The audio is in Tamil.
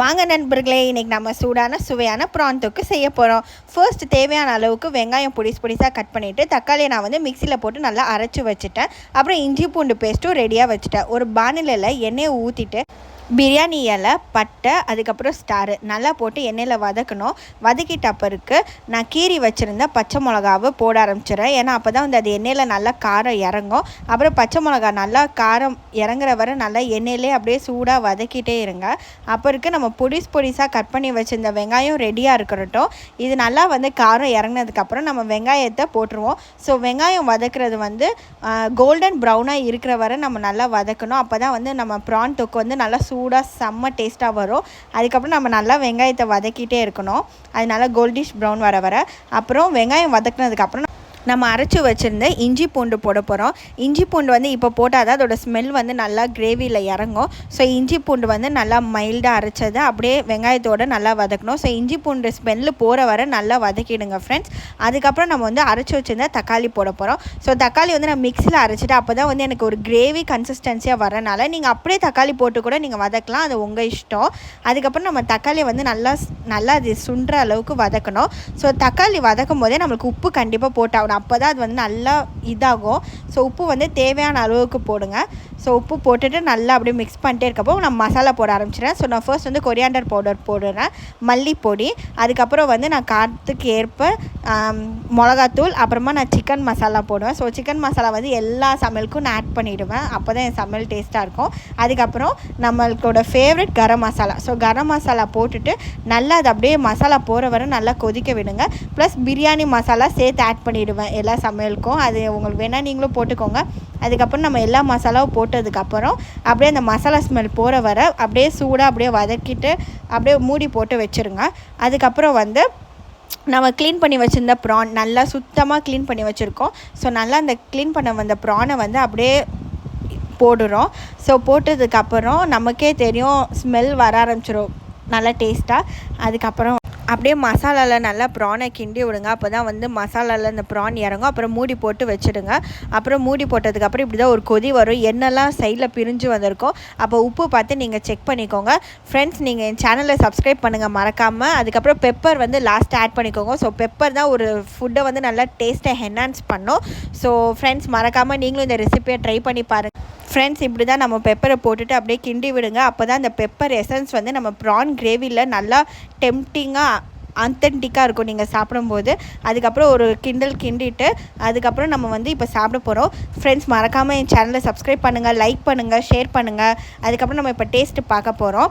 வாங்க நண்பர்களே, இன்றைக்கி நம்ம சூடான சுவையான ப்ரான் தொக்கு செய்ய போகிறோம். ஃபர்ஸ்ட் தேவையான அளவுக்கு வெங்காயம் பொடிசாக கட் பண்ணிவிட்டு தக்காளியை நான் வந்து மிக்சியில் போட்டு நல்லா அரைச்சி வச்சுட்டேன். அப்புறம் இஞ்சி பூண்டு பேஸ்ட்டும் ரெடியாக வச்சுட்டேன். ஒரு பானிலில் எண்ணெயை ஊற்றிட்டு பிரியாணி இலை, பட்டை, அதுக்கப்புறம் ஸ்டாரு நல்லா போட்டு எண்ணெயில் வதக்கணும். வதக்கிட்ட பிறகு நான் கீரி வச்சுருந்த பச்சை மிளகாவை போட ஆரம்பிச்சிடுறேன். ஏன்னா அப்போ தான் வந்து அது எண்ணெயில் நல்லா காரம் இறங்கும். அப்புறம் பச்சை மிளகா நல்லா காரம் இறங்குற வரை நல்லா எண்ணெயிலே அப்படியே சூடாக வதக்கிட்டே இருங்க. அப்புறக்கு நம்ம பொடிசாக கட் பண்ணி வச்சுருந்த வெங்காயம் ரெடியாக இருக்கட்டும். இது நல்லா வந்து காரம் இறங்கினதுக்கப்புறம் நம்ம வெங்காயத்தை போட்டுருவோம். ஸோ வெங்காயம் வதக்கிறது வந்து கோல்டன் ப்ரௌனாக இருக்கிற வரை நம்ம நல்லா வதக்கணும். அப்போ தான் வந்து நம்ம ப்ரான் தொக்கு வந்து நல்லா சூடாக செம்ம டேஸ்ட்டாக வரும். அதுக்கப்புறம் நம்ம நல்லா வெங்காயத்தை வதக்கிட்டே இருக்கணும். அது நல்லா கோல்டிஷ் ப்ரௌன் வர அப்புறம் வெங்காயம் வதக்கினதுக்கப்புறம் நம்ம அரைச்சி வச்சுருந்த இஞ்சி பூண்டு போட போகிறோம். இஞ்சி பூண்டு வந்து இப்போ போட்டால் தான் அதோடய ஸ்மெல் வந்து நல்லா கிரேவியில் இறங்கும். ஸோ இஞ்சி பூண்டு வந்து நல்லா மைல்டாக அரைச்சதை அப்படியே வெங்காயத்தோடு நல்லா வதக்கணும். ஸோ இஞ்சி பூண்டு ஸ்மெல்லு போகிற வரை நல்லா வதக்கிடுங்க ஃப்ரெண்ட்ஸ். அதுக்கப்புறம் நம்ம வந்து அரைச்சி வச்சுருந்தா தக்காளி போட போகிறோம். ஸோ தக்காளி வந்து நான் மிக்ஸியில் அரைச்சிட்டு அப்போ தான் வந்து எனக்கு ஒரு கிரேவி கன்சிஸ்டன்சியாக வரனால நீங்கள் அப்படியே தக்காளி போட்டு கூட நீங்கள் வதக்கலாம், அது உங்கள் இஷ்டம். அதுக்கப்புறம் நம்ம தக்காளியை வந்து நல்லா அது சுண்டுற அளவுக்கு வதக்கணும். ஸோ தக்காளி வதக்கும் போதே நம்மளுக்கு உப்பு கண்டிப்பாக போட்டாகணும். அப்போ தான் அது வந்து நல்லா இதாகும். ஸோ உப்பு வந்து தேவையான அளவுக்கு போடுங்க. ஸோ உப்பு போட்டுட்டு நல்லா அப்படியே மிக்ஸ் பண்ணிட்டே இருக்கப்போ நான் மசாலா போட ஆரம்பிச்சிடுறேன். ஸோ நான் ஃபர்ஸ்ட் வந்து கொரியாண்டர் பவுடர் போடுறேன், மல்லிப்பொடி, அதுக்கப்புறம் வந்து நான் காரத்துக்கு ஏற்ப மிளகாத்தூள், அப்புறமா நான் சிக்கன் மசாலா போடுவேன். ஸோ சிக்கன் மசாலா வந்து எல்லா சமையலுக்கும் நான் ஆட் பண்ணிவிடுவேன். அப்போ தான் என் சமையல் டேஸ்ட்டாக இருக்கும். அதுக்கப்புறம் நம்மளோட ஃபேவரட் கரம் மசாலா. ஸோ கரம் மசாலா போட்டுட்டு நல்லா அது அப்படியே மசாலா போகிற வரை நல்லா கொதிக்க விடுங்க. ப்ளஸ் பிரியாணி மசாலா சேர்த்து ஆட் பண்ணிவிடுவேன் எல்லா சமையலுக்கும். அது உங்களுக்கு வேணால் நீங்களும் போட்டுக்கோங்க. அதுக்கப்புறம் நம்ம எல்லா மசாலாவும் போட்டதுக்கப்புறம் அப்படியே அந்த மசாலா ஸ்மெல் போகிற வர அப்படியே சூடாக அப்படியே வதக்கிட்டு அப்படியே மூடி போட்டு வச்சுருங்க. அதுக்கப்புறம் வந்து நம்ம க்ளீன் பண்ணி வச்சுருந்த ப்ரான் நல்லா சுத்தமாக க்ளீன் பண்ணி வச்சுருக்கோம். ஸோ நல்லா அந்த க்ளீன் பண்ண வந்த ப்ரானை வந்து அப்படியே போடுறோம். ஸோ போட்டதுக்கப்புறம் நமக்கே தெரியும் ஸ்மெல் வர ஆரம்பிச்சிடும் நல்லா டேஸ்ட்டாக. அதுக்கப்புறம் அப்படியே மசாலாவில் நல்லா ப்ரானை கிண்டி விடுங்க. அப்போ தான் வந்து மசாலாவில் இந்த ப்ரான் இறங்கும். அப்புறம் மூடி போட்டு வச்சுடுங்க. அப்புறம் மூடி போட்டதுக்கப்புறம் இப்படி தான் ஒரு கொதி வரும். எண்ணெய்லாம் சைடில் பிரிஞ்சு வந்திருக்கும். அப்போ உப்பு பார்த்து நீங்கள் செக் பண்ணிக்கோங்க ஃப்ரெண்ட்ஸ். நீங்கள் என் சேனலை சப்ஸ்கிரைப் பண்ணுங்கள் மறக்காமல். அதுக்கப்புறம் பெப்பர் வந்து லாஸ்ட் ஆட் பண்ணிக்கோங்க. ஸோ பெப்பர் தான் ஒரு ஃபுட்டை வந்து நல்லா டேஸ்ட்டை என்ஹான்ஸ் பண்ணும். ஸோ ஃப்ரெண்ட்ஸ் மறக்காமல் நீங்களும் இந்த ரெசிபியை ட்ரை பண்ணி பாருங்கள் ஃப்ரெண்ட்ஸ். இப்படி தான் நம்ம பெப்பரை போட்டுட்டு அப்படியே கிண்டி விடுங்க. அப்போ தான் அந்த பெப்பர் எசன்ஸ் வந்து நம்ம ப்ரான் கிரேவியில் நல்லா டெம்ப்டிங்காக ஆத்தென்டிக்காக இருக்கும் நீங்கள் சாப்பிடும்போது. அதுக்கப்புறம் ஒரு கிண்டிட்டு அதுக்கப்புறம் நம்ம வந்து இப்போ சாப்பிட போகிறோம் ஃப்ரெண்ட்ஸ். மறக்காமல் என் சேனலை சப்ஸ்கிரைப் பண்ணுங்கள், லைக் பண்ணுங்கள், ஷேர் பண்ணுங்கள். அதுக்கப்புறம் நம்ம இப்போ டேஸ்ட்டு பார்க்க போகிறோம்.